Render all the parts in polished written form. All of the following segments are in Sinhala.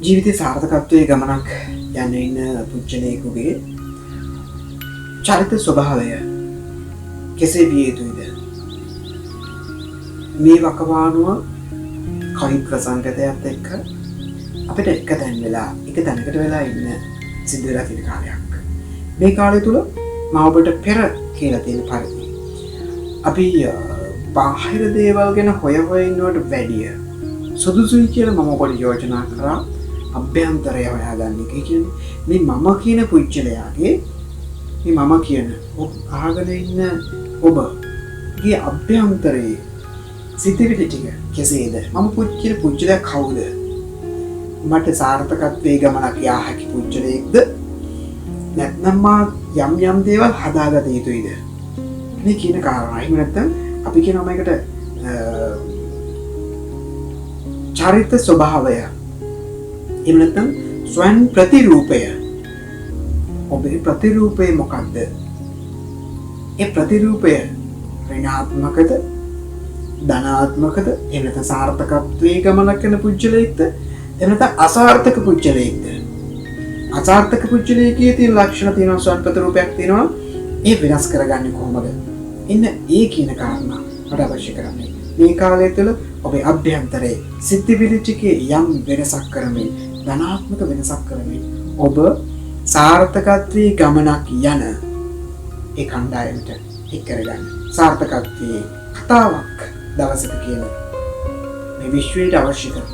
ජීවිතයේ සාර්ථකත්වයේ ගමනක් යන ඉන්න පුච්චලයකුගේ චරිත ස්වභාවය කෙසේ විය යුතුයිද? මේ වකවානුව කවි ප්‍රසංගතයත් එක්ක අපිට එක තැනකට වෙලා ඉන්න සිද්ධ වෙලා තියෙන කාලයක්. මේ කාලය තුල මම ඔබට පෙර කියලා තියෙන පරිදි අපි බාහිර දේවල් ගැන හොය ඉන්නවට වැඩිය සුදුසුයි කියලා මම ඔබට යෝජනා කරා අභ්‍යන්තරය හොයාගන්න එක. කියන්නේ මේ මම කියන පුච්චලයාගේ මේ මම කියන අහගෙන ඉන්න ඔබගේ අභ්‍යන්තරයේ සිතිවිලි ටික කෙසේද? මම පුච්චින පුච්චලයා කවුද? මට සාර්ථකත්වයේ ගමනක් යා හැකි පුච්චලයෙක්ද? නැත්නම් මා යම් දේවල් හදාගත යුතුයිද? මේ කියන කාරණා. එහෙම නැත්නම් අපි කියනවා මේකට චරිත ස්වභාවය. එහෙම නැත්නම් ස්වයං ප්‍රතිරූපය. ඔබේ ප්‍රතිරූපය මොකක්ද? ඒ ප්‍රතිරූපය ඍණාත්මකද? ධනාත්මකද? එහෙම නැත්නම් සාර්ථකත්වයේ ගමනක් යන පුච්චලයෙක්ද? එහෙම නැත්නම් අසාර්ථක පුච්චලයෙක්ද? අසාර්ථක පුච්චලයේ තියෙන ලක්ෂණ තියෙනවා, ස්වයං ප්‍රතිරූපයක් තියෙනවා. ඒ වෙනස් කරගන්නේ කොහොමද? ඉන්න ඒ කියන කාරණා මට අවශ්‍ය කරන්නේ. මේ කාලය තුළ ඔබේ අභ්‍යන්තරයේ සිතිවිලි ටිකේ යම් වෙනසක් කරමින්, ධනාත්මක වෙනසක් කරමින් ඔබ සාර්ථකත්වයේ ගමනක් යන ඒ කණ්ඩායමට එක් කරගන්න. සාර්ථකත්වයේ කතාවක් දවසක කියන මේ විශ්වයට අවශ්‍ය කරන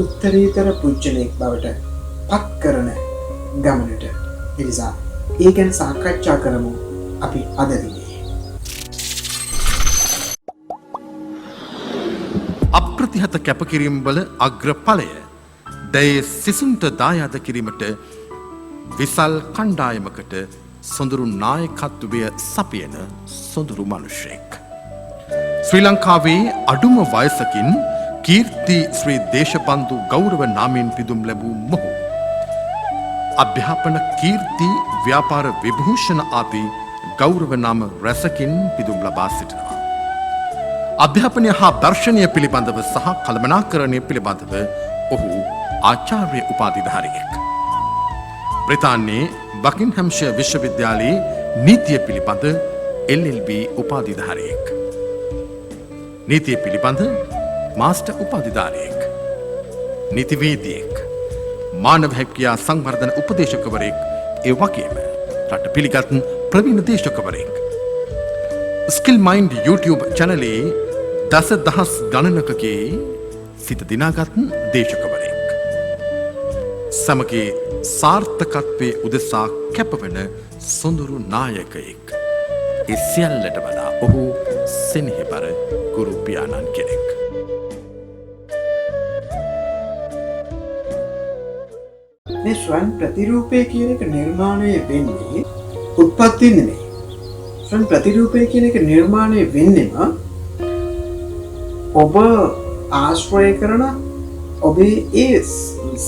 උත්තරීතර පුච්චලයක් බවට පත් කරන ගමනට. ඒ නිසා ඒ ගැන සාකච්ඡා කරමු අපි අද දිනේ. අප්‍රතිහත කැපකිරීම් වල අග්‍රඵලය දැයේ සිසුන්ට දායාද කිරීමට විසල් කණ්ඩායමකට සොඳුරු නායකත්වය සපයන සොඳුරු මනුෂ්‍යෙක්. ශ්‍රී ලංකාවේ අඩුම වයසකින් කීර්ති ශ්‍රී දේශපන්දු ගෞරව නාමයෙන් පිදුම් ලැබූ මොහු අධ්‍යාපන කීර්ති ව්‍යාපාර විභූෂණ ආදී ගෞරව නාම රැසකින් පිදුම් ලබා සිටිනවා. අධ්‍යාපනය හා දර්ශනය පිළිබඳව සහ කළමනාකරණය පිළිබඳව ඔහු ආචාර්ය උපාධිධාරියෙක්. බ්‍රිතාන්‍යයේ බකින්හම්ෂයර් විශ්වවිද්‍යාලයේ නීතිය පිළිබඳ LLB උපාධිධාරියෙක්. නීතිය පිළිබඳ මාස්ටර් උපාධිධාරියෙක්. නීතිවේදියෙක්. මානව හැකියා සංවර්ධන උපදේශකවරයෙක්. ඒ වගේම රට පිළිගත් ප්‍රවීණ දේශකවරයෙක්. ස්කිල් මයින්ඩ් YouTube චැනලයේ දසදහස් ගණනකගේ සිත දිනාගත් දේශකවරයෙක්. සමගයේ සාර්ථකත්වයේ උදෙසා කැපවන සොඳුරු නායකයෙක්. ඒ සියල්ලට වඩා ඔහු සෙනෙහබර ගුරු පියාණන් කෙනෙක්. මේ ස්වයං ප්‍රතිරූපය කියන එක නිර්මාණය වෙන්නේ උත්පත්තියෙන් නෙමෙයි. ස්වයං ප්‍රතිරූපය කියන එක නිර්මාණය වෙන්නෙම ඔබ ආශ්‍රය කරන ඔබේ ඒ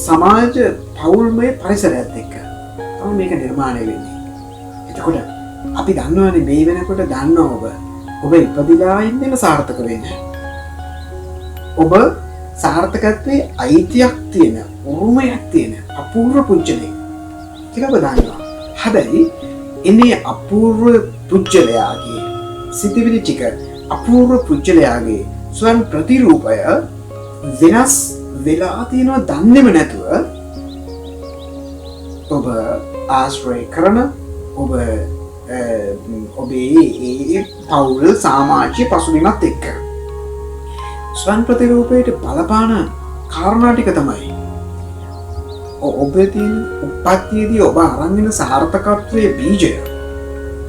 සමාජ පෞල්මය පරිසරයත් එක්ක තමයි මේක නිර්මාණය වෙන්නේ. එතකොට අපි දන්නවනේ මේ වෙනකොට දන්නවා ඔබ ඉපදිලා ඉන්නේම සාර්ථක වෙන්නේ. ඔබ සාර්ථකත්වයේ අයිතියක් තියෙන, උරුමයක් තියෙන අපූර්ව පුච්චලෙක් කියලා ඔබ දන්නවා. හැබැයි එන්නේ අපූර්ව පුච්චලයාගේ සිතිවිලි ටික, අපූර්ව පුච්චලයාගේ ස්වයං ප්‍රතිරූපය වෙනස් වෙලා තියෙනවා දන්නේම නැතුව ඔබ ආශ්‍රය කරන ඔබේ ඒ පවුල් සමාජීය පසුබිමත් එක්ක ස්වයං ප්‍රතිරූපයට බලපාන කාරණා ටික තමයි ඔබේ තියෙන උප්පත්තියේදී ඔබ අරන් එන සාර්ථකත්වයේ බීජය.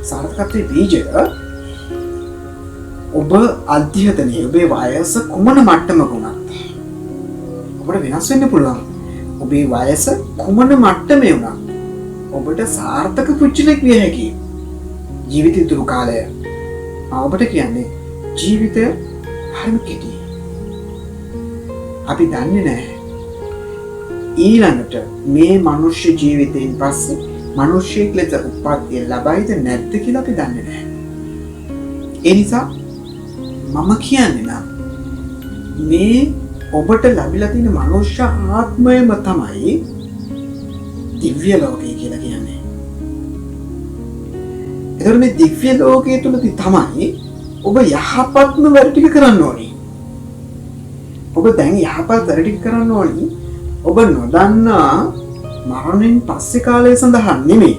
සාර්ථකත්වයේ බීජය ඔබ අධ්‍යයනයේ ඔබේ වයස කුමන මට්ටමක වුණත් ඔබට වෙනස් වෙන්න පුළුවන්. ඔබේ වයස කුමන මට්ටමේ වුණත් ඔබට සාර්ථක පුච්චලෙක් විය හැකියි. ජීවිතය තුරු කාලය ඔබට කියන්නේ ජීවිතය හරිම කෙටි. අපි දන්නේ නැහැ ඊළඟට මේ මනුෂ්‍ය ජීවිතයෙන් පස්සේ මිනිසෙක් ලෙස උප්පත්තිය ලබයිද නැද්ද කියලා අපි දන්නේ නැහැ. ඒ නිසා මම කියන්නේ නම් මේ ඔබට ලැබිලා තියෙන මනුෂ්‍ය ආත්මයම තමයි දිව්‍ය ලෝකය කියලා කියන්නේ. එතකොට මේ දිව්‍ය ලෝකයේ තුලදී තමයි ඔබ යහපත්ම වැඩ ටික කරන්න ඕනේ. ඔබ දැන් යහපත් වැඩ ටික කරන්න ඕනේ. ඔබ නොදන්නා මරණයෙන් පස්සේ කාලය සඳහා නෙමෙයි.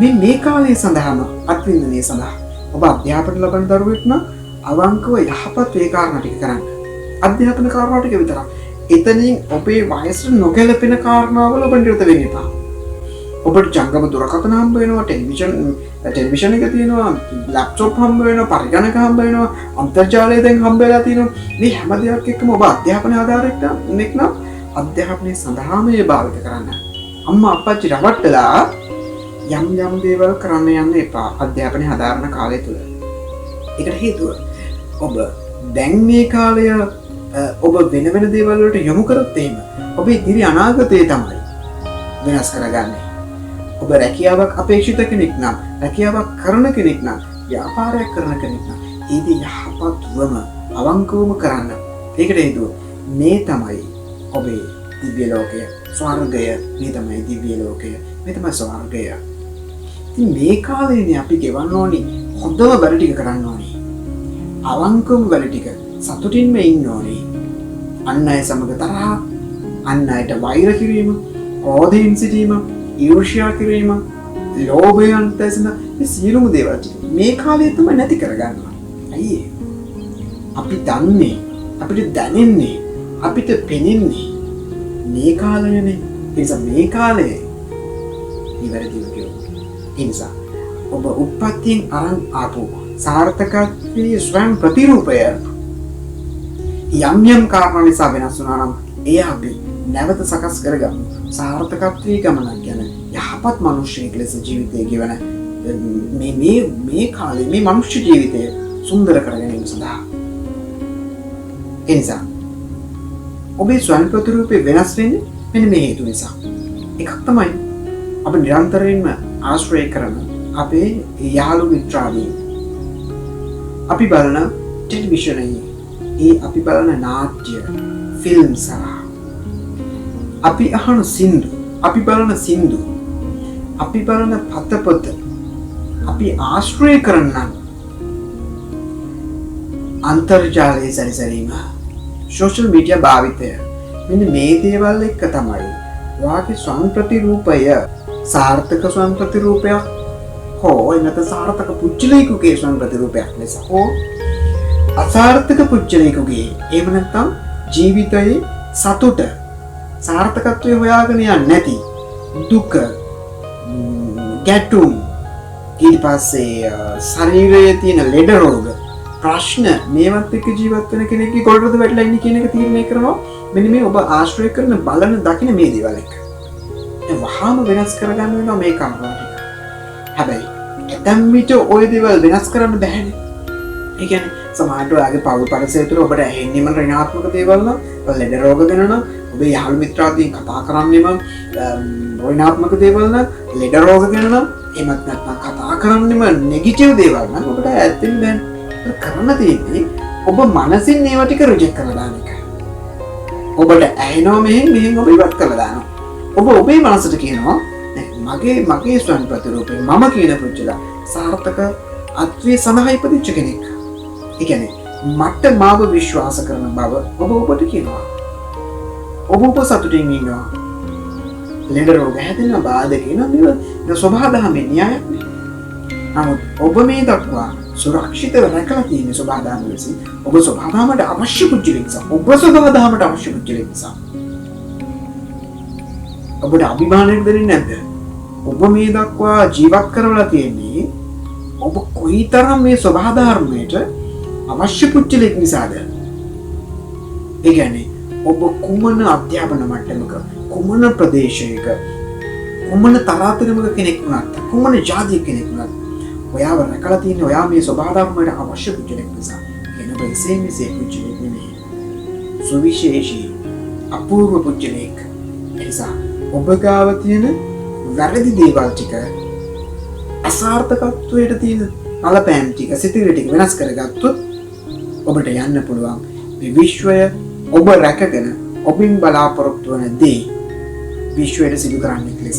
මේ කාලය සඳහාම අත්විඳිනේ සඳහා ඔබ අධ්‍යාපන ලබන දරුවෙක් නම් අවංකව යහපත් ඒ කාරණා ටික කරන්න. අධ්‍යාපන කාරණා ටික විතරක්. එතනින් ඔබේ වයසට නොගැලපෙන කාරණාවල ඔබ නිරත වෙන්න එපා. ඔබට ජංගම දුරකථන හම්බ වෙනවා, ටෙලිවිෂන් එක තියෙනවා, ලැප්ටොප් හම්බ වෙනවා, පරිගණක හම්බ වෙනවා, අන්තර්ජාලය දැන් හම්බ වෙලා තියෙනවා. මේ හැම දෙයක් එක්කම ඔබ අධ්‍යාපන ආධාරයක් නම් අධ්‍යාපනය සඳහාම ඒ භාවිත කරන්න. අම්මා අප්පච්චි රවට්ටලා යම් දේවල් කරන්න යන්න එපා අධ්‍යාපනය හදාරන කාලය තුළ. ඒකට හේතුව ඔබ දැන් මේ කාලය ඔබ වෙන දේවල් වලට යොමු කරොත් එහෙම ඔබේ ඉදිරි අනාගතය තමයි වෙනස් කරගන්නේ. ඔබ රැකියාවක් අපේක්ෂිත කෙනෙක් නම්, රැකියාවක් කරන කෙනෙක් නම්, ව්‍යාපාරයක් කරන කෙනෙක් නම් ඒදී යහපත්වම අවංකවම කරන්න. ඒකට හේතුව මේ තමයි ඔබේ දිව්‍ය ලෝකය, ස්වර්ගය. මේ තමයි දිව්‍ය ලෝකය, මේ තමයි ස්වර්ගය. ඉතින් මේ කාලේදී අපි ගෙවන්න ඕනි හොඳම වැඩ ටික කරන්න ඕනි. අවංකවම වැඩ ටික සතුටින්ම ඉන්න ඕනි. අන් අය සමග තරහ, අන් අයට වෛර කිරීම, ක්‍රෝධයෙන් සිටීම, ඊර්ෂ්‍යා කිරීම, ලෝභයන් තැසෙන මේ සියලුම දේවල් මේ කාලේ තමයි නැති කරගන්නවා. ඇයි අපි දන්නේ, අපිට දැනෙන්නේ, අපිට පෙනෙන්නේ මේ කාලයනේ. ඒ නිසා මේ කාලේ ඉවරදිව කියනවා. ඒ නිසා ඔබ උප්පත්තියෙන් අරන් ආපු සාර්ථකත්වයේ ස්වයං ප්‍රතිරූපය යම් කාරණා නිසා වෙනස් වුණා නම් එය අපි නැවත සකස් කරගමු. සාර්ථකත්වයේ ගමනක් ගැන යහපත් මිනිසෙක් ලෙස ජීවිතය ගෙවන මේ කාලේ මේ මනුෂ්‍ය ජීවිතය සුන්දර කර ගැනීම සඳහා. ඒ නිසා ඔබේ ස්වයං ප්‍රතිරූපය වෙනස් වෙන්නේ මෙන්න මේ හේතු නිසා. එකක් තමයි අප නිරන්තරයෙන්ම ආශ්‍රය කරන අපේ යාළු මිත්‍රාදීන්. අපි බලන ටෙලිවිෂනයේ ඒ අපි බලන නාට්‍ය, ෆිල්ම් සහ අපි අහන සින්දු, අපි බලන සින්දු, අපි බලන පතපොත අපි ආශ්‍රය කරන අන්තර්ජාලයේ සැරිසැරීම, සෝෂල් මීඩියා භාවිතය, මෙන්න මේ දේවල් එක්ක තමයි වාගේ ස්වයං ප්‍රතිරූපය සාර්ථක ස්වයං ප්‍රතිරූපයක් හෝ එනත සාර්ථක පුච්චලයකුගේ ස්වයං ප්‍රතිරූපයක් ලෙස හෝ අසාර්ථක පුච්චලයකුගේ එහෙම නැත්නම් ජීවිතයේ සතුට සාර්ථකත්වය හොයාගෙන යන්නේ නැති දුක, ගැටුම්, ඊට පස්සේ ශරීරයේ තියෙන ලෙඩ රෝග, ප්‍රශ්න මේවත් එක්ක ජීවත් වෙන කෙනෙක්ගේ කොටරද වැටලා ඉන්නේ කියන එක තීරණය කරනවා මෙන්න මේ ඔබ ආශ්‍රය කරන බලන දකින මේ දේවල් එක්ක. ඒ වහාම වෙනස් කරගන්න වෙනවා මේ කාරණා ටික. හැබැයි ඇතැම් විට ওই දේවල් වෙනස් කරන්න බැහැනේ. ඒ කියන්නේ සමහරවිට ඔයාගේ පවුල් පරිසරය තුළ ඔබට ඇහෙන්නේම ඍණාත්මක දේවල් නම්, ලෙඩ රෝග ගැන නම්, ඔබේ යාළු මිත්‍රාදීන් කතා කරන්නේම ඍණාත්මක දේවල් නම්, ලෙඩ රෝග ගැන නම්, එහෙමත් නැත්නම් කතා කරන්නේම නෙගටිව් දේවල් නම් ඔබට ඇත්තෙන් බෑ. කරන්න තියෙන්නේ ඔබ මනසින් ඒවා ටික රිජෙක්ට් කරලා දාන එක. ඔබට ඇහෙනවා මෙහෙන් ඔබ ඉවත් කරලා දානවා. ඔබ ඔබේ මනසට කියනවා මගේ ස්වයං ප්‍රතිරූපේ මම කියන පුච්චලා සාර්ථක අත්වේ සඳහා ඉපදිච්ච කෙනෙක්. ඒ කියන්නේ මට මාව විශ්වාස කරන බව ඔබ ඔබට කියනවා. ඔබ සතුටින් ඉන්නවා. ලෙඩ රෝග හැදෙනවා, බාධක එනවා, මේවා ස්වභාව ධර්මයේ න්‍යායක් නේ. නමුත් ඔබ මේ දක්වා සුරක්ෂිතව රැකලා තියෙන ස්වභාව ධර්ම විසින් ඔබ ස්වභාව ධර්මයට අවශ්‍ය පුච්චලෙක් නිසා, ඔබ ස්වභාව ධර්මයට අවශ්‍ය පුච්චලෙක් නිසා ඔබට අභිමානයක් දෙන්නේ නැද්ද? ඔබ මේ දක්වා ජීවත් කරවලා තියෙන්නේ ඔබ කොයිතරම් මේ ස්වභාව ධර්මයට අවශ්‍ය පුච්චලෙක් නිසාද? ඒ කියන්නේ ඔබ කුමන අධ්‍යාපන මට්ටමක, කුමන ප්‍රදේශයක, කුමන තරාතිරමක කෙනෙක් වුණත්, කුමන ජාතියක කෙනෙක් වුණත් ඔයාව රැකලා තියෙන්නේ ඔයා මේ ස්වභාව ධර්මයට අවශ්‍ය පුච්චලෙක් නිසා. එන ඔබ එසේ මෙසේ පුච්චලෙක් නෙමෙයි. සුවිශේෂී අපූර්ව පුච්චලෙක්. එනිසා ඔබ ගාව තියෙන වැරදි දේවල් ටික, අසාර්ථකත්වයට තියෙන බලපෑම් ටික, සිතිවිලි ටික වෙනස් කරගත්තොත් ඔබට යන්න පුළුවන් මේ විශ්වය ඔබ රැකගෙන ඔබින් බලාපොරොත්තු වන දේ විශ්වයට සිදු කරන්නෙක් ලෙස.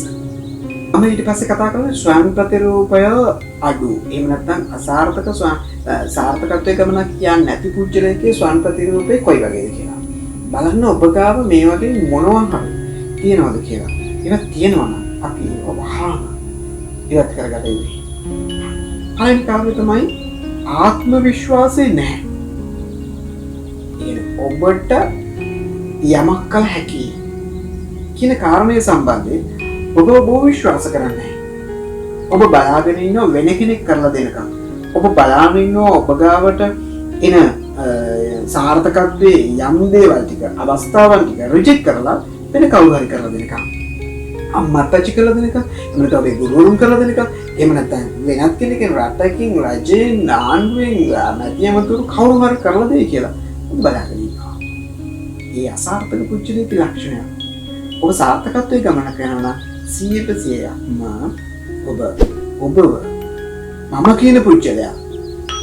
මම ඊට පස්සේ කතා කරන්නේ ස්වයං ප්‍රතිරූපය අඩු. එහෙම නැත්නම් අසාර්ථක සාර්ථකත්වයේ ගමනක් කියන්නේ නැති පුජ්‍යලයේ ස්වයං ප්‍රතිරූපේ කොයි වගේද කියලා. බලන්න ඔබ ගාව මේ වගේ මොනවා හරි තියනවද කියලා. ඒක තියෙනවා නම් අපි ඔබ හාම ඉවත් කරගත යුතුයි. අනිත් කාරණේ තමයි ආත්ම විශ්වාසය නැහැ. ඔබට යමක් කළ හැකි කියන කාරණය සම්බන්ධයෙන් ඔබ විශ්වාස කරන්නේ. ඔබ බලාගෙන ඉන්න වෙන කෙනෙක් කරලා දෙනකම්. ඔබ බලාගෙන ඉන්න ඔබ ගාවට එන සාර්ථකත්වයේ යම් දේවල් ටික අවස්ථාවන් ටික රිජෙක්ට් කරලා වෙන කවුරු හරි කරලා දෙනකම්. අම්මා තාච්චි කරලා දෙනකම්, එහෙම නැත්නම් ඔබේ ගුරුවරුන් කරලා දෙනකම්, එහෙම නැත්නම් වෙනත් කෙනෙක්ගෙන් රටකින් රජයෙන් ආණ්ඩුවෙන් නැතිවතුරු කවුරු හරි කරලා දෙයි කියලා ඔබ බලාගෙන ඉන්නවා. ඒ අසාර්ථක පුජ්‍යලයේ ලක්ෂණය. ඔබ සාර්ථකත්වයේ ගමනක් යනවා 100%ක්ම ඔබව මම කියන පුජ්‍යලයා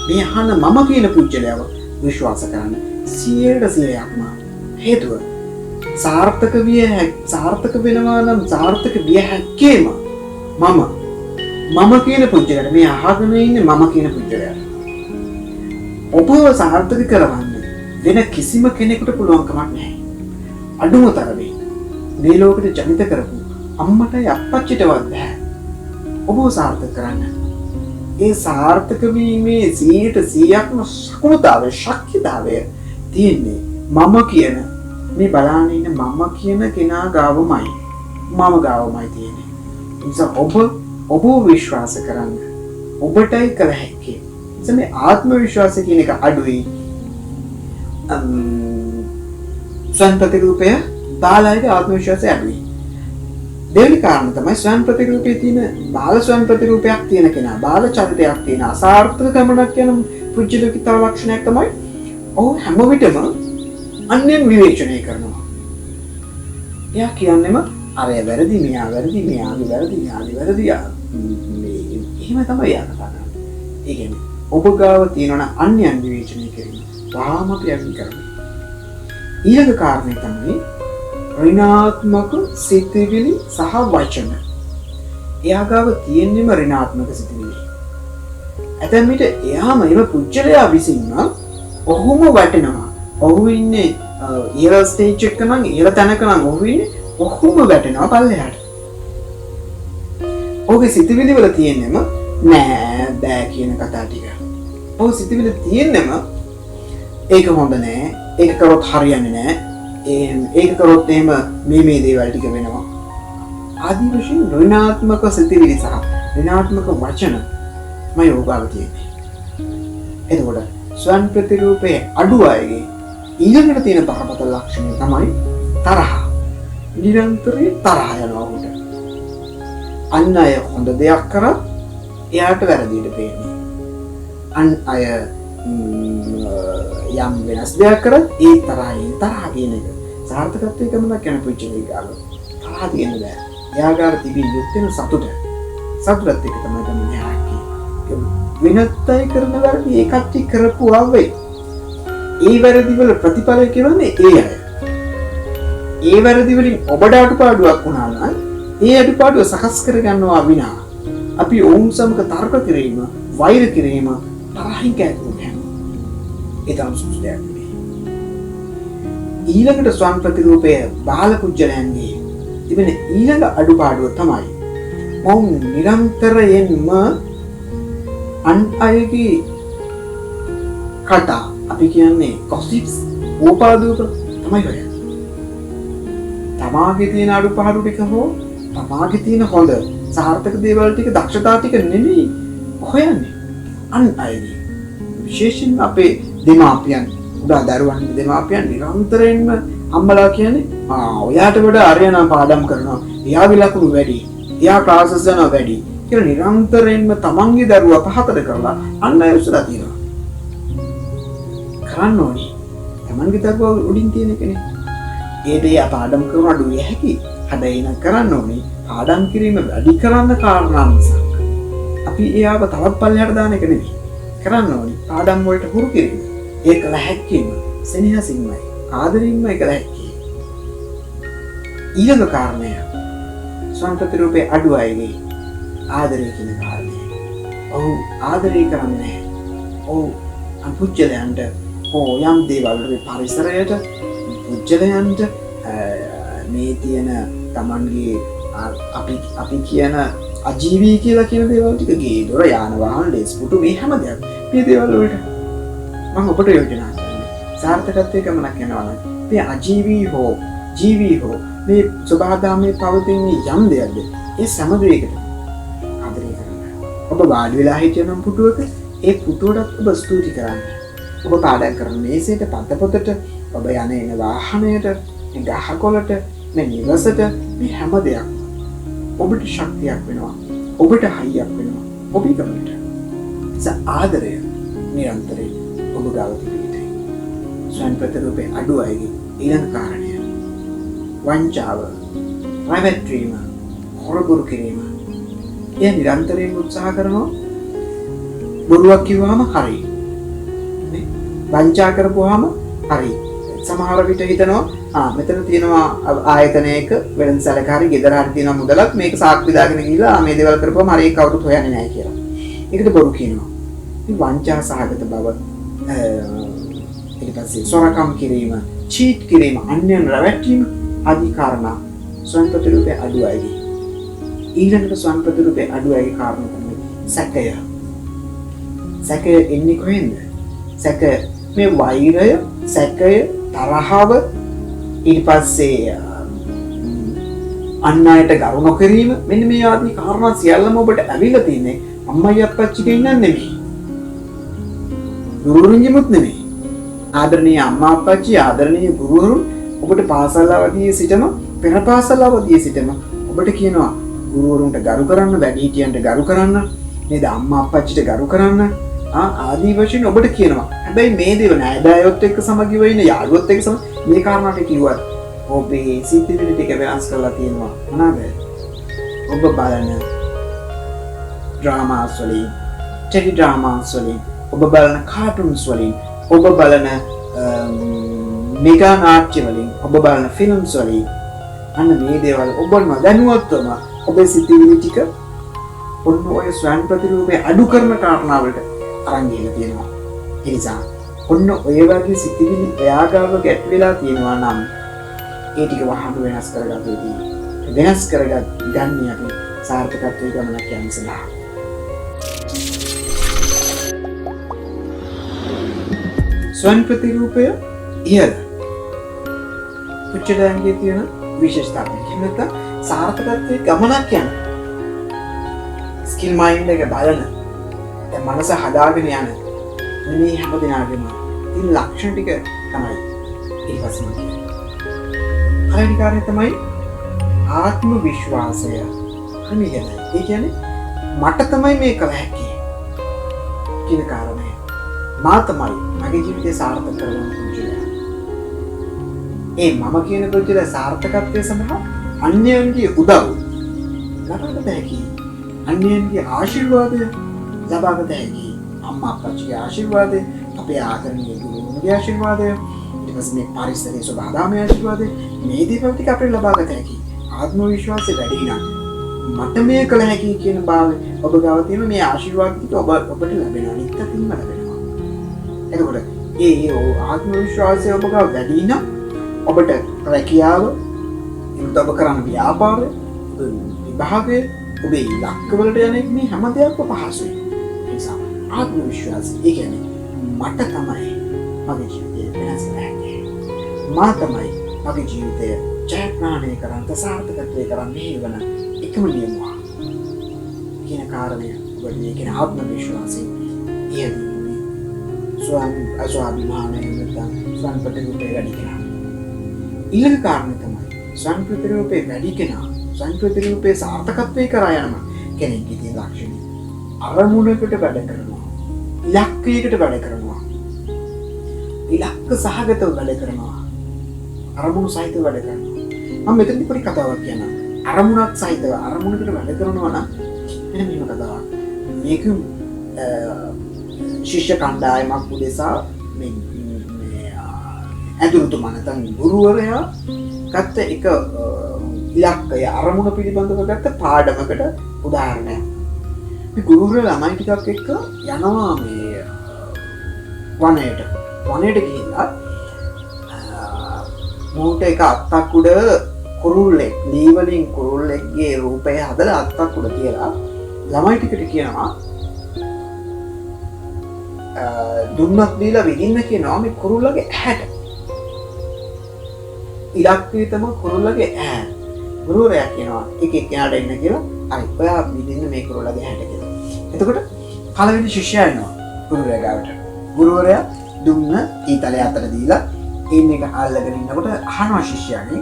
මේ අහන මම කියන පුජ්‍යලයාව විශ්වාස කරන්න 100%ක්ම හේතුව සාර්ථක වෙනවා නම් සාර්ථක විය හැක්කේම මම කියන පුජ්‍යලයට මේ අහගෙන ඉන්නේ මම කියන පුජ්‍යලයට ඔබව සාර්ථක කරවන්න වෙන කිසිම කෙනෙකුට පුළුවන් කමක් නැහැ. අඩුම තරමේ මේ ලෝකෙට ජනිත කරපු අම්මටයි අප්පච්චිටවත් බෑ ඔබව සාර්ථක කරන්න. ඒ සාර්ථක වීමේ 100%ක්ම සකුණතාවය ශක්තිතාවය තියෙන්නේ මම කියන මේ බලාගෙන ඉන්න මම කියන කෙනා ගාවමයි. මම ගාවමයි තියෙන්නේ. ඒ නිසා ඔබ විශ්වාස කරන්න. ඔබටයි කළ හැකි. මේ ආත්ම විශ්වාසය කියන එක අඩුයි. ස්වයං ප්‍රතිරූපය බාලයේ ආත්ම විශ්වාසය අඩුයි. දෙවෙනි කාරණා තමයි ස්වයං ප්‍රතිරූපයේ තියෙන බාල ස්වයං ප්‍රතිරූපයක් තියෙන කෙනා බාල චරිතයක් තියෙන අසාර්ථක ගමනක් යන පුජ්‍යලෝකිතා ලක්ෂණයක් තමයි ඔහු හැම විටම අන්‍යයන් විවේචනය කරනවා. එයා කියන්නේම අරය වැරදි මෙයා වැරදි මෙයාගේ වැරදි මෙයාගේ වැරදි එහෙම තමයි එයා කතා කරන්නේ. ඒ කියන්නේ ඔබ ගාව තියෙනවා අන්‍යයන් විවේචනය කිරීම. වාම අපි අගි කරන්නේ. ඊළඟ කාරණේ තමයි ඍණාත්මක සිතිවිලි සහ වචන. එයා ගාව තියෙන්නේම ඍණාත්මක සිතිවිලි. ඇතැම් විට එයාම එම පුජ්‍යලයා විසින්ම ඔහුම වැටෙනවා. ඔහු ඉන්නේ ඉහළ ස්ටේජ් එක නම් ඉහළ තැනක නම් ඔහු ඉන්නේ ඔහුම වැටෙනවා පල්ලෙහාට. ඔහුගේ සිතිවිලි වල තියෙන්නේම නෑ බෑ කියන කතා ටික. ඔහු සිතිවිලි තියෙන්නේම ඒක හොඳ නෑ, ඒක කරොත් හරියන්නේ නෑ, ඒක කරොත් එහෙම මේ දේවල් ටික වෙනවා. ආදී වශයෙන් ඍණාත්මක සිතිවිලි සහ ඍණාත්මක වචන මම යෝගාව තියෙන්නේ. එතකොට ස්වයං ප්‍රතිරූපයේ අඩු අයගේ ඊළඟට තියෙන බරපතල ලක්ෂණය තමයි තරහ. නිරන්තරයෙන් තරහ යනවා උට. අන් අය හොඳ දෙයක් කරත් එයාට වැරදියට පේන්නේ. අන් අය යම් වෙනස් දෙයක් කරත් ඒ තරහ කියන එක සාර්ථකත්වයේ ගමනක් යන පුජ්‍යලයේ ගාව තරහ තියෙන බෑ. එයාගාර තිබී යුක්තන සතුටත් එක තමයි ගමනේ ආකි. වෙනත් අය කරන වැරදි ඒකත් කරපු ආවේ. ඒ වැරදි වල ප්‍රතිඵලය කියන්නේ ඒ අය. ඒ වැරදි වලින් ඔබට අඩුපාඩුවක් වුණා නම් ඒ අඩුපාඩුව සකස් කරගන්නවා විනා අපි ඔවුන් සමග තර්ක කිරීම, වෛර කිරීම, තරහින් කැක්කුම් ඒ තමයි සුදුසුදයක් නෙවෙයි. ඊළඟට ස්වයං ප්‍රතිරූපය බාල කුජලයන්ගේ තිබෙන ඊළඟ අඩුපාඩුව තමයි මොවුන් නිරන්තරයෙන්ම අන් අයගේ කතා අපි කියන්නේ gossips ඕපාදූප තමයි හොයන්නේ. තමාගේ තියෙන අඩුපාඩු ටික හෝ තමාගේ තියෙන හොඳ සාර්ථක දේවල් ටික දක්ෂතා ටික නෙමෙයි හොයන්නේ. අන් අයගේ විශේෂයෙන් අපේ දෙමාපියන් උදා දරුවන් දෙමාපියන් නිරන්තරයෙන්ම අම්මලා කියන්නේ ඔයාට වඩා අරයනා පාඩම් කරනවා, එයාගේ ලකුණු වැඩි, එයා ක්ලාසස් යනවා වැඩි කියලා නිරන්තරයෙන්ම තමන්ගේ දරුවා පහතට කරලා අන් අය උසලා තියෙනවා. කරන්න ඕනේ තමන්ගේ දරුවා උඩින් තියෙන කෙනෙක්. ඒ දේ පාඩම් කරන අඩුවේ හැකි. හැබැයි නම් කරන්න ඕනේ පාඩම් කිරීම වැඩි කරන්න කාරණා නිසා. අපි එයාව තවත් පල්ලෙහාට දාන එක නෙවෙයි. කරන්න ඕනේ පාඩම් වලට හුරු කිරීම. ඒක ලැහැක්කීම සෙනෙහසින්මයි ආදරින්ම කළ හැකි. ඊළඟ කාරණය ස්වයං ප්‍රතිරූපේ අඩු අයගේ ආදරය කියන කාරණය. ඔහු ආදරය කරන්නේ ඔහු පුජ්‍යලයන්ට හෝ යම් දේවල් පරිසරයට පුජ්‍යලයන්ට මේ තියෙන තමන්ගේ අපි කියන අජීවී කියලා කියන දේවල් ටික ගේ දොර යාන වාහන ලේස් පුටු මේ හැම දෙයක් මේ දේවල් වලට මම ඔබට යෝජනා කරන්නේ සාර්ථකත්වයේ ගමනක් යනවා නම් මේ අජීවී හෝ ජීවී හෝ මේ ස්වභාවධර්මයේ පවතින යම් දෙයක්ද ඒ සෑම දෙයකට ආදරය කරන්න. ඔබ වාඩි වෙලා හිටියනම් පුටුවක ඒ පුටුවටත් ඔබ ස්තුති කරන්න. ඔබ පාඩම් කරන මේසෙට පතපොතට ඔබ යන එන වාහනයට මේ ගහකොළට මේ නිවසට මේ හැම දෙයක්ම ඔබට ශක්තියක් වෙනවා. ඔබට හයියක් වෙනවා. ඔබේ ගමනට. ආදරය නිරන්තරයෙන් ඔබ ගාව තිබෙන්නේ. ස්වයං ප්‍රතිරූපේ අඩු අයගේ ඊළඟ කාරණය වංචාව, රැවටීම, හොරබොරු කිරීම. එය නිරන්තරයෙන් උත්සාහ කරනවා බොරුවක් කිව්වම හරි. නේ? වංචා කරපුවාම හරි. සමහර විට හිතනවා මෙතන තියෙනවා ආයතනයක වෙළඳසැලක හරි ගෙදර හරි තියෙන මුදලක් මේක සාක්ෂි දාගෙන ගිහලා මේ දේවල් කරපුවාම හරි ඒක කවුරුත් හොයන්නේ නැහැ කියලා. ඒකට බොරු කියනවා. මේ වංචා සහගත බව ඊට පස්සේ සොරකම් කිරීම, චීට් කිරීම, අන්‍යයන් රැවටීම ආදී කාරණා ස්වයං ප්‍රතිරූපේ අඩු අයගේ. ඊළඟට ස්වයං ප්‍රතිරූපේ අඩු අයගේ කාරණා තමයි සැකය. සැකය එන්නේ කොහෙන්ද? සැක මේ වෛරය, සැකය, තරහව ඊට පස්සේ අන් අයට ගරු නොකිරීම මෙන්න මේ ආදී කාරණා සියල්ලම ඔබට ඇවිල්ලා තින්නේ අම්මයි අප්පච්චිගේ ඉන්නන් නෙමෙයි. ගුරුවරුන්ගෙමුත් නෙමෙයි. ආදරණීය අම්මා අප්පච්චි ආදරණීය ගුරුවරුන් ඔබට පාසල් අවදියේ සිටම පෙර පාසල් අවදියේ සිටම ඔබට කියනවා ගුරුවරුන්ට ගරු කරන්න, වැඩිහිටියන්ට ගරු කරන්න, නේද අම්මා අප්පච්චිට ගරු කරන්න ආදී වශයෙන් ඔබට කියනවා. හැබැයි මේ දේව නෑදෑයොත් එක්ක සමගිව ඉන්න යාළුවොත් එක්ක මේ කාරණාට කිව්වත් ඔබේ සිතිවිලි ටික වෙනස් කරලා තියෙනවා. මොනවාද? ඔබ බලන ඩ්‍රාමාස් වලින්, ටෙලි ඩ්‍රාමාස් වලින්, ඔබ බලන කාටුන්ස් වලින්, ඔබ බලන මෙගා නාට්‍ය වලින්, ඔබ බලන ෆිල්ම්ස් වලින් අන්න මේ දේවල් ඔබ නොදැනුවත්වම ඔබේ සිතිවිලි ටික ඔන්න ඔය ස්වයං ප්‍රතිරූපේ අඩු කරන කාරණාවලට අරන් ගිහලා තියෙනවා. ඒ නිසා ඔන්න ඔය වගේ සිතිවිලි ප්‍රයාගාව ගැට වෙලා තියෙනවා නම් ඒ ටික වහම වෙනස් කරගත්තේදී වෙනස් කරගත් ගන්න අපි සාර්ථකත්වයේ ගමනක් යන්න සඳහා ස්වයං ප්‍රතිරූපය ඉහළ උච්චලයන්ගේ තියෙන විශේෂතාවය. කියනකම් සාර්ථකත්වයේ ගමනක් යන ස්කිල් මයින්ඩ් එක බලන දැන් මනස හදාගෙන යන මේ හැම දිනාගෙම තියෙන ලක්ෂණ ටික තමයි ඊපස්සේ කියන්නේ. හරියට කාර්යය තමයි ආත්ම විශ්වාසය. අනියයි. ඒ කියන්නේ මට තමයි මේ කළ හැකි කියන කාරණය. මා තමයි මගේ ජීවිතය සාර්ථක කරගන්න පුරුදු. ඒ මම කියන පුරුදු සාර්ථකත්වයේ සඳහා අන්‍යයන්ගේ උදව් ලබාගත හැකි. අන්‍යයන්ගේ ආශිර්වාදය ලබාගත හැකි. අම්මා අප්පච්චිගේ ආශිර්වාදය, අපේ ආදරණීය ගුරුවරුන්ගේ ආශිර්වාදය, ඊට පස්සේ මේ පරිසරයේ සබඳාමේ ආශිර්වාදය මේ දේවල් ටික අපිට ලබාගත හැකි. ආත්ම විශ්වාසය වැඩි නම් මට මේ කළ හැකි කියන භාවය ඔබ ගාව තියෙන මේ ආශිර්වාද ටික ඔබට ලැබෙනවා. නිත්‍යතින්ම ලැබෙනවා. එතකොට ඒ ආත්ම විශ්වාසය ඔබ ගාව වැඩි නම් ඔබට රැකියාව, ඔබ කරන ව්‍යාපාරය, විභාගය, ඔබේ ඉලක්කවලට යන මේ හැම දෙයක්ම පහසුයි. ඒ නිසා ආත්ම විශ්වාසය ඒ කියන්නේ මට තමයි මගේ ජීවිතය වෙනස් කරන්නේ. මා තමයි මගේ ජීවිතය ජයග්‍රහණය කරන්න, සාර්ථකත්වයේ කරන්න හේවන එකම නියමුවා කියන කාරණය ඔබට මේ කියන ආත්ම විශ්වාසය ඉහළින් ස්වාභිමානය නැත්නම් ස්වයං ප්‍රතිරූපේ වැඩි කෙනා. ඊළඟ කාරණය තමයි ස්වයං ප්‍රතිරූපේ වැඩි කෙනා ස්වයං ප්‍රතිරූපේ සාර්ථකත්වයේ කරා යනම කෙනෙක්ගේ තියෙන ලක්ෂණය. අරමුණකට වැඩ කරනවා, ඉලක්කයකට වැඩ කරනවා, ඉලක්ක සහගතව වැඩ කරනවා, අරමුණු සහිතව වැඩ කරනවා. මම මෙතනදී පොඩි කතාවක් කියනවා. අරමුණක් සහිතව අරමුණකට වැඩ කරනවා නම් මෙන්න මේක කතාවක්. මේක ශිෂ්‍ය කණ්ඩායමක් උදෙසා මේ ඇදුරුතුමා නැත්නම් ගුරුවරයා ගත්ත එක ඉලක්කය අරමුණ පිළිබඳව ගත්ත පාඩමකට උදාහරණයක්. මේ ගුරුවරයා ළමයි ටිකක් එක්ක යනවා මේ වනයට ගිහිල්ලා මූට එක අත්තක් උඩ කුරුල්ලෙක් ලී වලින් කුරුල්ලෙක්ගේ රූපය හදලා අත්තක් උඩ තියලා ළමයි ටිකට කියනවා දුන්නක් දීලා විදින්න කියනවා මේ කුරුල්ලගේ ඇහැට. ඉලක්කය තමයි කුරුල්ලගේ ඇහැ. ගුරුවරයා කියනවා එක එක්කෙනාට එන්න කියලා හරි ඔයා විදින්න මේ කුරුල්ලගේ ඇහැට කියලා. එතකොට පළවෙනි ශිෂ්‍යයා එනවා ගුරුවරයා ගාවට. ගුරුවරයා දුන්න ඊතලයේ අතට දීලා ඉන්න එක අල්ලගෙන ඉන්නකොට අහනවා ශිෂ්‍යයාගෙන්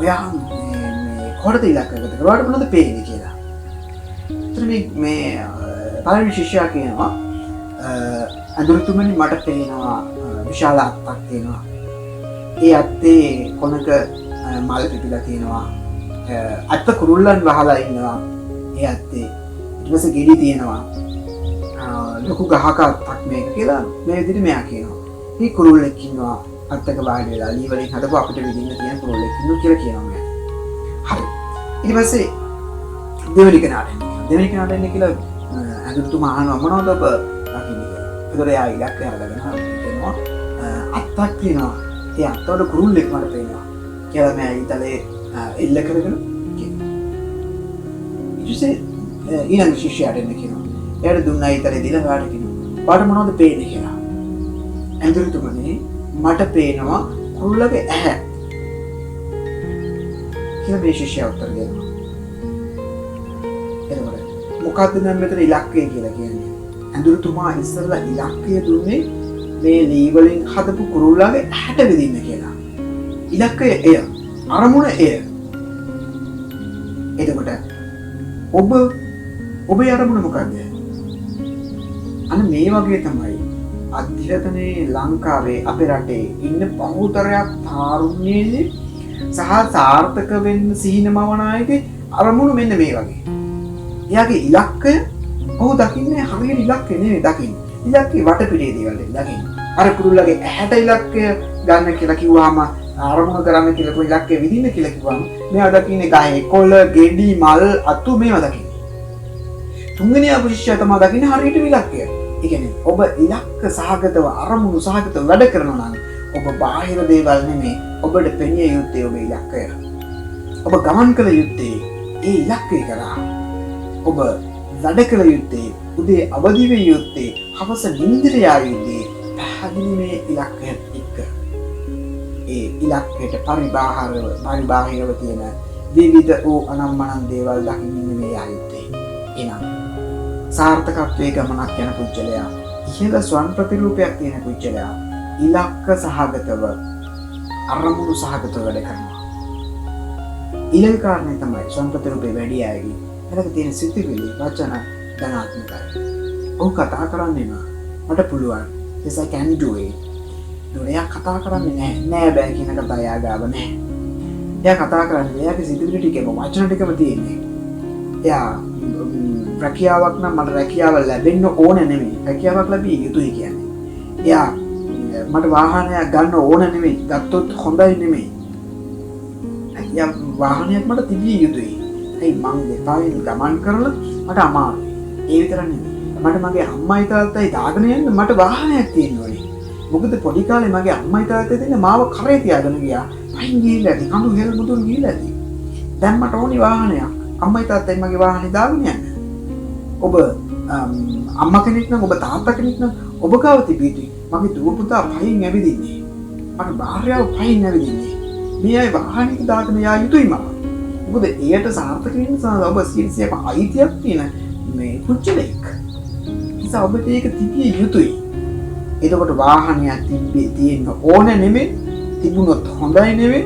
ඔයා මේ කොහොමද ඉලක්කයකට කරවට මොනවද පේන්නේ කියලා. එතන මේ පළවෙනි ශිෂ්‍යයා කියනවා අඳුරුතුමනි මට පේනවා විශාල අත්තක් තියෙනවා. ඒ අත්තේ කොනක මල් පිපිලා තියෙනවා. අත්ත කුරුල්ලන් වහලා ඉන්නවා. ඒ අත්තේ ඊට පස්සේ ගෙඩි තියෙනවා. ලොකු ගහක අත්තක් මේක කියලා මේ විදිහට මෙයා කියනවා. මේ කුරුල්ලෙක් ඉන්නවා අත්තක වාඩි වෙලා ලී වලින් හදපු අපිට විදින්න තියෙන කුරුල්ලෙක් ඉන්නවා කියලා කියනවා මෙයා. හරි. ඊට පස්සේ දෙවෙනි කෙනාට එන්න කියලා අඳුරුතුමා අහනවා මොනවද ඔබ දකින්නේ කියලා. ඒතකොට එයා ඉලක්කය අරගෙන කියනවා අත්තක් තියෙනවා. ඒ අත්තවල කුරුල්ලෙක් මට පේනවා කියලා මම ඊතලේ එල්ල කරගෙන කියනවා. ඊට පස්සේ ඊළඟ ශිෂ්‍යයාට එන්න කියනවා. එයාට දුන්නා ඊතලේ දීලා වාට කියනවා. වාට මොනවද පේන්නේ කියලා. අඳුරුතුමනි මට පේනවා කුරුල්ලගේ ඇහැ කියලා මේ ශිෂ්‍යයා උත්තර දෙනවා. එතකොට මොකක්ද නම් මෙතන ඉලක්කය කියලා කියන්නේ? අඳුරුතුමා ඉස්සෙල්ලා ඉලක්කය දුන්නේ මේ ලී වලින් හදපු කුරුල්ලගේ ඇහැට විදින්න කියලා. ඉලක්කය එය. අරමුණ එය. එතකොට ඔබේ අරමුණ මොකක්ද? අන්න මේ වගේ තමයි අධ්‍යයනයේ ලංකාවේ අපේ රටේ ඉන්න බහුතරයක් තාරුණ්‍යයේ සහ සාර්ථක වෙන්න සිහිනමවන අයගේ අරමුණු මෙන්න මේ වගේ. එයාගේ ඉලක්කය ඔහු දකින්නේ හරියට ඉලක්කය නෙවෙයි දකින්නේ. ඉලක්කේ වටපිටේ දේවල් දකින්නේ. අර කුරුල්ලගේ ඇහැට ඉලක්කය ගන්න කියලා කිව්වහම අරමුණ කරන්න කියලා කොයි ඉලක්කය විදින්න කියලා කිව්වම මෙයා දකින්නේ ගහේ කොළ, ගෙඩි, මල්, අතු මේවා දකින්නේ. තුන්වෙනි අපිරිෂය තමයි දකින්නේ හරියට ඉලක්කය. ඒ කියන්නේ ඔබ ඉලක්ක සහගතව අරමුණු සහගතව වැඩ කරනවා නම් ඔබ බාහිර දේවල් නෙමෙයි ඔබට පෙනිය යුත්තේ ඔබේ ඉලක්කය. ඔබ ගමන් කළ යුත්තේ ඒ ඉලක්කය කරා. ඔබ වැඩ කළ යුත්තේ උදේ අවදි විය යුත්තේ හවස නිින්දට යා යුත්තේ පැහැදිලි මේ ඉලක්කයත් එක්ක. ඒ ඉලක්කයට පරිබාහිරව තියෙන විවිධ වූ අනම්මනම් දේවල් දකින්න මේ යා යුත්තේ. එනම් සාර්ථකත්වයේ ගමනක් යන පුජ්‍යලයා ඉහළ ස්වයං ප්‍රතිරූපයක් තියෙන පුජ්‍යලයා ඉලක්ක සහගතව අරමුණු සහගතව වැඩ කරනවා. ඊළඟ කාරණේ තමයි ස්වයං ප්‍රතිරූපේ වැඩි අයගේ එලක තියෙන සිතිවිලි වචන ධනාත්මකයි. ඔහු කතා කරන්නේ මට පුළුවන්. yes I can do it. එයා කතා කරන්නේ නෑ බෑ කියන කතා එයා ගාව නෑ. එයා කතා කරන්නේ එයාගේ සිතිවිලි ටිකම වචන ටිකම තියෙන්නේ. එයා රැකියාවක් නම් මට රැකියාව ලැබෙන්න ඕන නෙමෙයි. රැකියාවක් ලැබිය යුතුයි කියන්නේ. එයා මට වාහනයක් ගන්න ඕන නෙමෙයි. ගත්තොත් හොඳයි නෙමෙයි. එයා වාහනයක් මට තිබිය යුතුයි. ඒ මං දෙපාරෙන් ගමන් කරලා මට අමාරුයි. ඒ විතර නෙමෙයි. මට මගේ අම්මයි තාත්තයි දාගෙන යන්න මට වාහනයක් තියෙන්න ඕනේ. මොකද පොඩි කාලේ මගේ අම්මයි තාත්තයි දෙන්න මාව කරේ තියාගෙන ගියා. පයින් ගිහිල්ලා ඇති. කඳු හෙල් මුදුන් ගිහිල්ලා ඇති. දැන් මට ඕනි වාහනයක්. අම්මයි තාත්තයි මගේ වාහනේ දාගෙන යන්න. ඔබ අම්මා කෙනෙක් නම් ඔබ තාත්තා කෙනෙක් නම් ඔබ ගාව තිබීදී මගේ දුව පුතා පයින් ඇවිදින්නේ. මට භාර්යාව පයින් ඇවිදින්නේ. මේ අය වාහනයක දාගෙන යා යුතුයි මම. මොකද එයට සාර්ථක වෙන්න සඳහා ඔබ සියලුම අයිතියක් තියෙන මේ කුච්චලෙක්. නිසා ඔබට ඒක තිබිය යුතුයි. එතකොට වාහනයක් තියෙන්න ඕන නෙමෙයි. තිබුණොත් හොඳයි නෙමෙයි.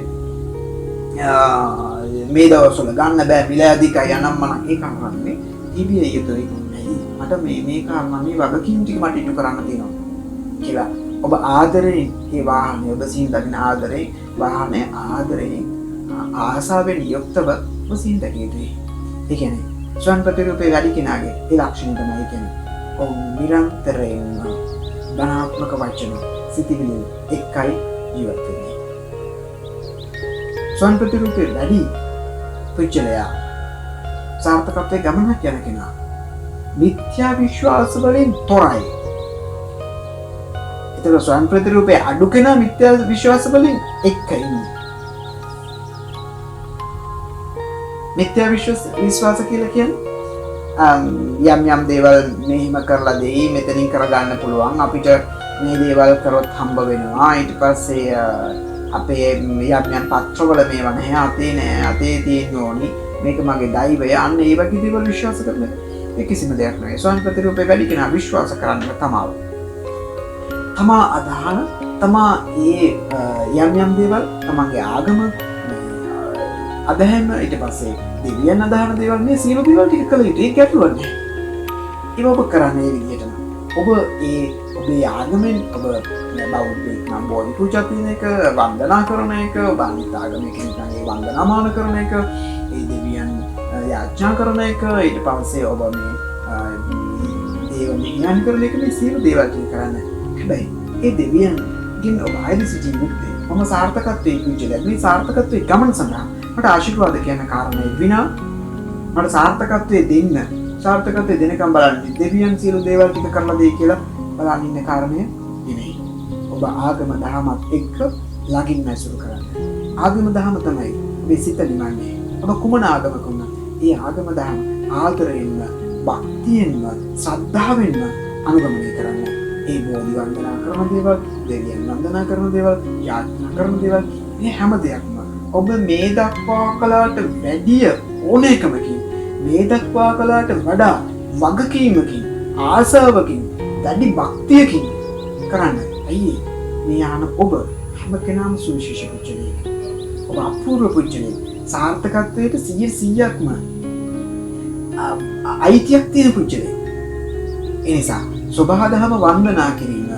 මේ දවස්වල ගන්න බෑ මිල අධිකයි යනම්මන ඒක කරන්නේ තිබිය යුතුයි. මට මේ කාරණා මේ වගකීම් ටික මට ඉටු කරන්න තියෙනවා කියලා ඔබ ආදරේ මේ වාහනේ ඔබ සිහින් දකින ආදරේ වාහනේ ආදරේ ආසාවෙන් යුක්තව ඔබ සිහින් දකිය යුතුයි. ඒ කියන්නේ ස්වයං ප්‍රතිරූපේ වැඩි කෙනාගේ ඒ ලක්ෂණ තමයි කියන්නේ ඔව් නිරන්තරයෙන්ම ධනාත්මක වචන සිතිවිලි එක්කයි ජීවත් වෙන්නේ. ස්වයං ප්‍රතිරූපේ වැඩි පුච්චලයා සාර්ථකත්වයේ ගමනක් යන කෙනා මිත්‍යා විශ්වාස වලින් තොරයි. ඒතර ස්වයං ප්‍රතිරූපේ අඩු කෙනා මිත්‍යා විශ්වාස වලින් එක්ක ඉන්නේ. මිත්‍යා විශ්වාස කියලා කියන්නේ යම් දේවල් මෙහෙම කරලා දෙයි මෙතනින් කරගන්න පුළුවන් අපිට මේ දේවල් කරොත් හම්බ වෙනවා ඊට පස්සේ අපේ යම් පත්‍රවල මේවා නැහැ අතේ නෑ අතේ තියෙන්න ඕනි මේක මගේ දෛවය අන්න ඒ වගේ දේවල් විශ්වාස කරන ඒ කිසිම දෙයක් නෙවෙයි. ස්වයං ප්‍රතිරූපේ වැඩි කෙනා විශ්වාස කරන්න තමා අදහන තමා ඒ යම් දේවල් තමන්ගේ ආගම අදහැම ඊට පස්සේ දෙවියන් අදහන දේවල් මේ සියලු දේවල් ටික කළ යුතුයි. ඒක ගැටලුවක් නෑ. ඒක ඔබ කරන්නේ ඒ විදිහටම. ඔබ ඔබේ ආගමෙන් ඔබ බෞද්ධයෙක් නම් බෝධි පූජා කරන එක, වන්දනා කරන එක, ඔබ අනිත් ආගමික කෙනෙක් නම් ඒ වන්දනාමාන කරන එක, ඒ දෙවියන් යාඥා කරන එක, ඊට පස්සේ ඔබ මේ දේව නිඥාන කරන එක මේ සියලු දේවල් ටික කරන්නේ. හැබැයි ඒ දෙවියන්ගෙන් ඔබ ආයද සිටි මුක්තේ මම සාර්ථකත්වයේ ඉක්ුජලයි. මේ සාර්ථකත්වයේ ගමන සඳහා මට ආශිර්වාද කියන කාරණේ විනා මට සාර්ථකත්වයේ දෙන්න සාර්ථකත්වයේ දෙනකම් බලන්න දෙවියන් සියලු දේවල් ටික කරලා දෙයි කියලා බලන්න ඉන්න කාරණය නෙවෙයි. ඔබ ආගම දහමත් එක්ක ළඟින් ඇසුරු කරන්න. ආගම දහම තමයි ඔබේ සිත නිවන්නේ. ඔබ කුමන ආගමක වුණත් ඒ ආගම දහම ආදරයෙන්ම, භක්තියෙන්ම, ශ්‍රද්ධාවෙන්ම අනුගමනය කරන්න. ඒ බෝධි වන්දනා කරන දේවල්, දෙවියන් වන්දනා කරන දේවල්, යාඥා කරන දේවල් මේ හැම දෙයක්ම ඔබ මේ දක්වා කළාට වැඩිය ඕනෑකමකින් මේ දක්වා කළාට වඩා වගකීමකින් ආසාවකින් දැඩි භක්තියකින් කරන්න. ඇයි මේ ආන ඔබ හැම කෙනාම සුවිශේෂ පුජ්‍යලයෙක්. ඔබ අපූර්ව පුජ්‍යලයෙක්. සාර්ථකත්වයට 100%ක්ම අයිතියක් තියෙන පුජ්‍යලයෙක්. ඒ නිසා සබහා දහම වන්දනා කිරීම,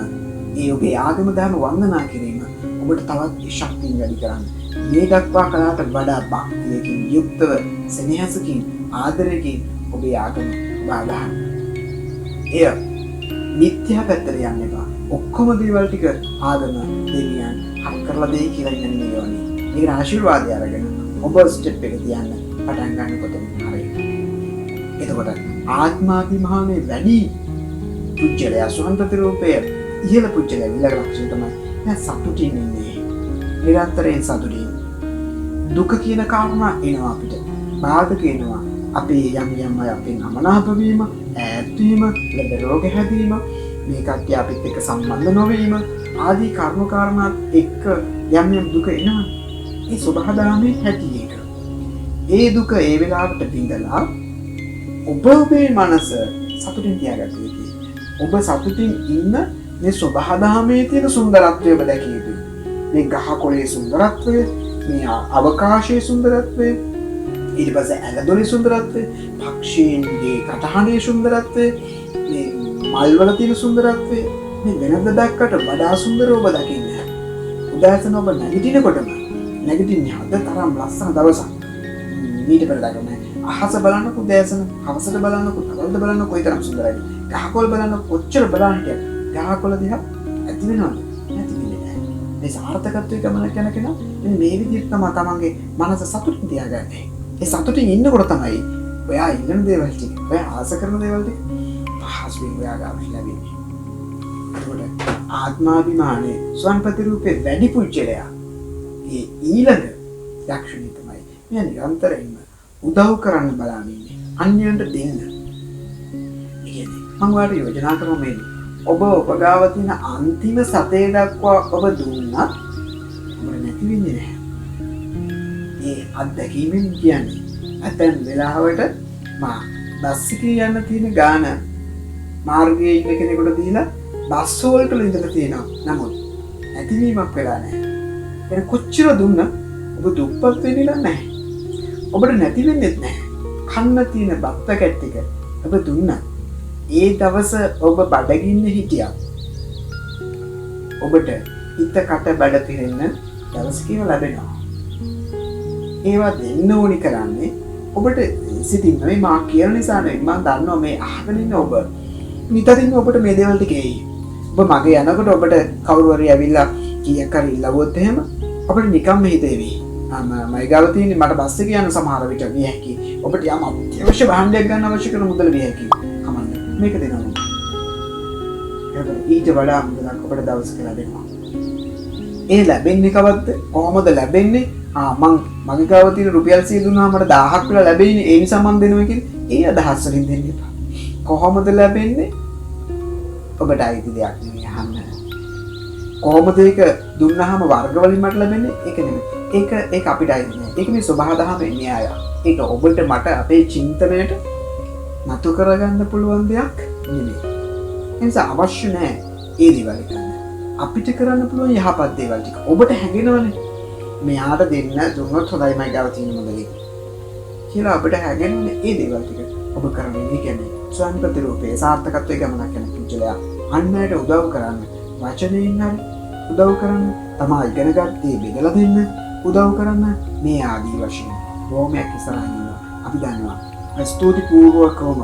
ඒ ඔබේ ආගම දහම වන්දනා කිරීම ඔබට තවත් ශක්තිය වැඩි කරන්න. මේ දක්වා කළාට වඩා භක්තියකින් යුක්තව සෙනෙහසකින් ආදරයකින් ඔබේ ආගම බාධා. එය මිත්‍යා පැත්තට යන්න එපා. ඔක්කොම දේවල් ටික ආගම දෙවියන් හත් කරලා දෙයි කියලා ඉන්න නෙවෙයි. මේක ආශිර්වාදය අරගෙන ඔබ ස්ටෙප් එක තියන්න පටන් ගන්නකොට හරියට. එතකොට ආත්මාභිමානයේ වැඩි පුජ්‍යලයා ස්වයං ප්‍රතිරූපයේ ඉහළ පුජ්‍යලයා ඊළඟ ලක්ෂණ තමයි දැන් සතුටින් ඉන්නේ. නිරන්තරයෙන් සතුටින්. දුක කියන කාරණා එනවා අපිට. බාධක එනවා. අපේ යම් අය අපෙන් අමනාප වීම, ඈත් වීම, ලෙඩ රෝග හැදීම, මේ කට්ටිය අපිත් එක්ක සම්බන්ධ නොවීම ආදී කර්ම කාරණාත් එක්ක යම් දුක එනවා. ඒ සබහාදාමේ හැටි එක. ඒ දුක ඒ වෙලාවට බින්දලා ඔබේ මනස සතුටින් තියාගන්න යුතුයි. ඔබ සතුටින් ඉන්න මේ සබහාදාමේ තියෙන සුන්දරත්වය ඔබ දැකිය යුතුයි. මේ ගහකොළේ සුන්දරත්වය, මේ අවකාශයේ සුන්දරත්වය, ඊට පස්සේ ඇලදොලේ සුන්දරත්වය, පක්ෂීන්ගේ කටහඬේ සුන්දරත්වය, මේ මල්වල තියෙන සුන්දරත්වය මේ වෙනද දැක්කට වඩා සුන්දර ඔබ දකින්න. උදෑසන ඔබ නැගිටිනකොටම නැගිටින්නේ අද තරම් ලස්සන දවසක්. ඊට පෙර දකින්න අහස බලන්නකො උදෑසන, හවසට බලන්නකො, තවල්ද බලන්නකො කොයිතරම් සුන්දරයිද. ගහකොළ බලන්න කොච්චර බලන්න ගහකොළ දිහා ඇති වෙනවද? නැති වෙන්නේ නැහැ. මේ සාර්ථකත්වයේ ගමන යන කෙනා මේ විදිහට තමයි තමන්ගේ මනස සතුටින් තියාගන්නේ. ඒ සතුටින් ඉන්නකොට තමයි ඔයා ඉන්න දේවල් ටික, ඔයා ආස කරන දේවල් ටික පහසුවෙන් ඔයා ගාමින් ලැබෙන්නේ. ඒකට ආත්මාභිමානයේ ස්වයං ප්‍රතිරූපේ වැඩි පුජ්‍යලයා ඒ ඊළඟ ලක්ෂණය තමයි මේ නිරන්තරයෙන්ම උදව් කරන්න බලන්නේ අන්‍යයන්ට දෙන්න. ඒ මම ඔයාලට යෝජනා කරනවා මේ ඔබ ගාව තියෙන අන්තිම සතේ දක්වා ඔබ දුන්නත් ඔබ නැති වෙන්නේ නැහැ. ඒ අත්දැකීමෙන් කියන්නේ ඇතැම් වෙලාවට මා බස් එකේ යන්න තියෙන ගාන මාර්ගයේ ඉන්න කෙනෙකුට දීලා බස් වලට ඉඳලා තියෙනවා. නමුත් නැතිවීමක් වෙලා නැහැ. ඒක කොච්චර දුන්න ඔබ දුප්පත් වෙන්නේ නැහැ. ඔබට නැති වෙන්නේ නැහැ. කන්න තියෙන බත් පැකට් ටික ඔබ දුන්නා. ඒ දවස ඔබ බඩගින්න හිටියා. ඔබට හිත කට බඩ පිරෙන්න දවස් කීව ලැබෙනවා. ඒවා දෙන්න ඕනි කරන්නේ ඔබට සිතින් නෙවෙයි මා කියන නිසා නෙවෙයි. මම දන්නවා මේ අහගෙන ඉන්න ඔබ නිතරින් ඔබට මේ දේවල් ටික එයි. ඔබ මගේ යනකොට ඔබට කවුරු හරි ඇවිල්ලා කීයක් හරි ඉල්ලුවොත් එහෙම අපිට නිකම්ම හිතේවි. මයිගාව තියෙන්නේ මට බස් එකේ යන සමහර විට විය හැකි. ඔබට යම් අත්‍යවශ්‍ය භාණ්ඩයක් ගන්න අවශ්‍ය කරන මුදල විය හැකි. කමන්න. මේක දෙනවා. ඊට වඩා මුදලක් ඔබට දවසක ලැබෙනවා. ඒ ලැබෙන්නේ කවද්ද? කොහොමද ලැබෙන්නේ? මං මගේ ගාව තියෙන රුපියල් 100 දුන්නා මට 1000ක් විතර ලැබෙන්නේ. ඒ නිසා මං දෙනවා කියන්නේ. ඒ අදහස් වලින් දෙන්න එපා. කොහොමද ලැබෙන්නේ? ඔබට අයිති දෙයක් නෙවෙයි අහන්න. කොහොමද ඒක දුන්නාම වර්ග වලින් මට ලැබෙන්නේ? ඒක නෙමෙයි. ඒක අපිට අයිති නෑ. ඒක මේ සබහා දහමේ න්‍යාය. ඒක ඔබට මට අපේ චින්තනයට නතු කරගන්න පුළුවන් දෙයක් නෙමෙයි. ඒ නිසා අවශ්‍ය නෑ ඒ දේවල් ගන්න. අපිට කරන්න පුළුවන් යහපත් දේවල් ටික ඔබට හැගෙනවනේ. මෙයාට දෙන්න දුන්නොත් හොඳයි මයි ගාව තියෙන මොදලේ කියලා අපිට හැගෙන්නේ ඒ දේවල් ටික ඔබ කරන්නේ. ඒ කියන්නේ ස්වයං ප්‍රතිරූපේ සාර්ථකත්වයේ ගමනක් යන පුජලයා අන්නයට උදව් කරන්න, වචනයෙන් හරි උදව් කරන්න, තමා ඉගෙන ගත්තේ බෙදලා දෙන්න උදව් කරන්න, මේ ආදී වශයෙන් බොහොමයක් ඉස්සරහින් ඉන්නවා. අපි දන්නවා ස්තුති පූර්වකවම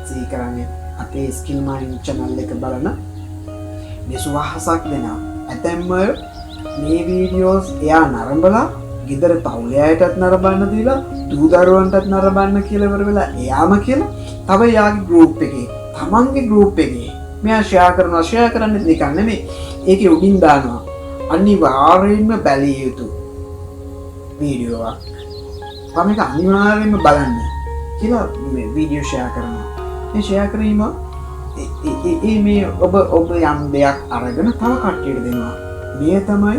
සිහි කරන්නේ අපේ ස්කිල් මයින්ඩ් channel එක බලන මේ සුවහසක් දෙනා ඇතැම්ම මේ වීඩියෝස් එයා නරඹලා ගෙදර පවුලයටත් නරඹන්න දීලා දූ දරුවන්ටත් නරඹන්න කියලා ඉවර වෙලා එයාම කියලා තව යාගේ ගෲප් එකේ තමන්ගේ ගෲප් එකේ මෙයා ෂෙයා කරන්නේ නිකන් නෙමෙයි ඒකේ උඩින් දානවා අනිවාර්යයෙන්ම බැලිය යුතු වීඩියෝවක්. මේක අනිවාර්යයෙන්ම බලන්න කියලා මේ වීඩියෝ ෂෙයා කරනවා. මේ ෂෙයා කිරීම මේ ඔබ යම් දෙයක් අරගෙන තව කට්ටියට දෙනවා. මේ තමයි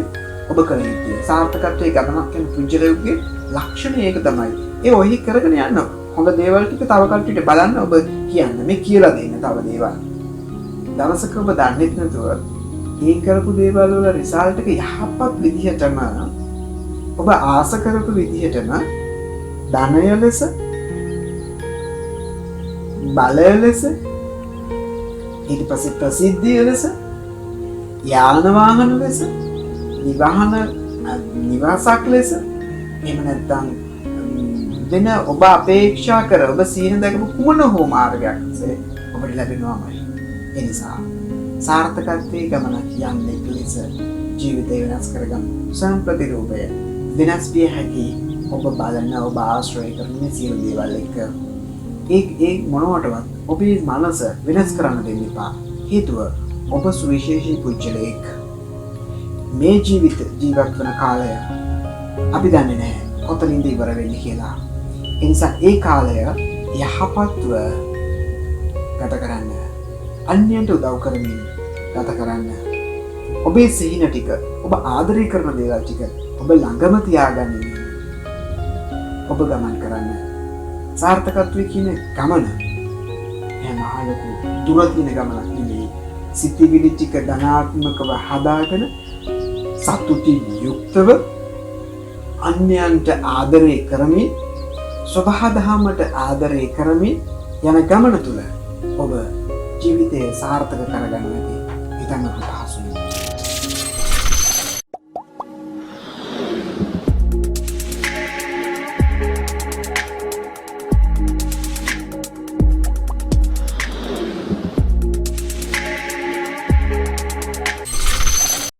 ඔබ කළ යුත්තේ. සාර්ථකත්වයේ ගමනක් යන පුජ්‍යලයේ ලක්ෂණය ඒක තමයි. ඒ ඔහි කරගෙන යන්න. හොඳ දේවල් ටික තව කට්ටියට බලන්න ඔබ කියන්න. මේ කියලා දෙන්න තව දේවල්. දවසක ඔබ දන්නේ නැතුව ඒ කරපු දේවල් වල රිසල්ට් එක යහපත් විදිහටම ඔබ ආස කරපු විදිහටම ධනය ලෙස බලය ලෙස ඊට පස්සේ ප්‍රසිද්ධිය ලෙස යාන වාහන ලෙස නිවාසක් ලෙස එහෙම නැත්නම් වෙන ඔබ අපේක්ෂා කර ඔබ සීන දැකපු කුමන හෝ මාර්ගයක්සේ ඔබට ලැබෙනවාමයි. ඒ නිසා සාර්ථකත්වයේ ගමනක් යන්නේ ලෙස ජීවිතය වෙනස් කරගන්න සම්ප්‍රතිරූපය වෙනස් විය හැකි ඔබ බලන ඔබ ආශ්‍රය කරන මේ සියලු දේවල් එක්ක ඒ මොනවටවත් ඔබේ මනස වෙනස් කරන්න දෙන්න එපා. හේතුව ඔබ සුවිශේෂී පුජ්‍යලයක්. මේ ජීවිත ජීවත් වන කාලය අපි දන්නේ නැහැ කොතනින්ද ඉවර වෙන්නේ කියලා. ඒ නිසා ඒ කාලය යහපත්ව ගත කරන්න, අන්‍යයන්ට උදව් කරමින් ගත කරන්න. ඔබේ සිහින ටික, ඔබ ආදරය කරන දේවල් ටික ඔබ ළඟම තියාගන්න. ඔබ ගමන් කරන්න. සාර්ථකත්වයේ කියන ගමන හැමහලක දුර තියෙන ගමනක් නෙමෙයි. සිතිවිලි ටික ධනාත්මකව හදාගෙන සතුටින් යුක්තව අන්‍යයන්ට ආදරය කරමින් සබහාදහමට ආදරය කරමින් යන ගමන තුල ඔබ ජීවිතය සාර්ථක කරගන්න ඇති. ඊටම පහසුයි.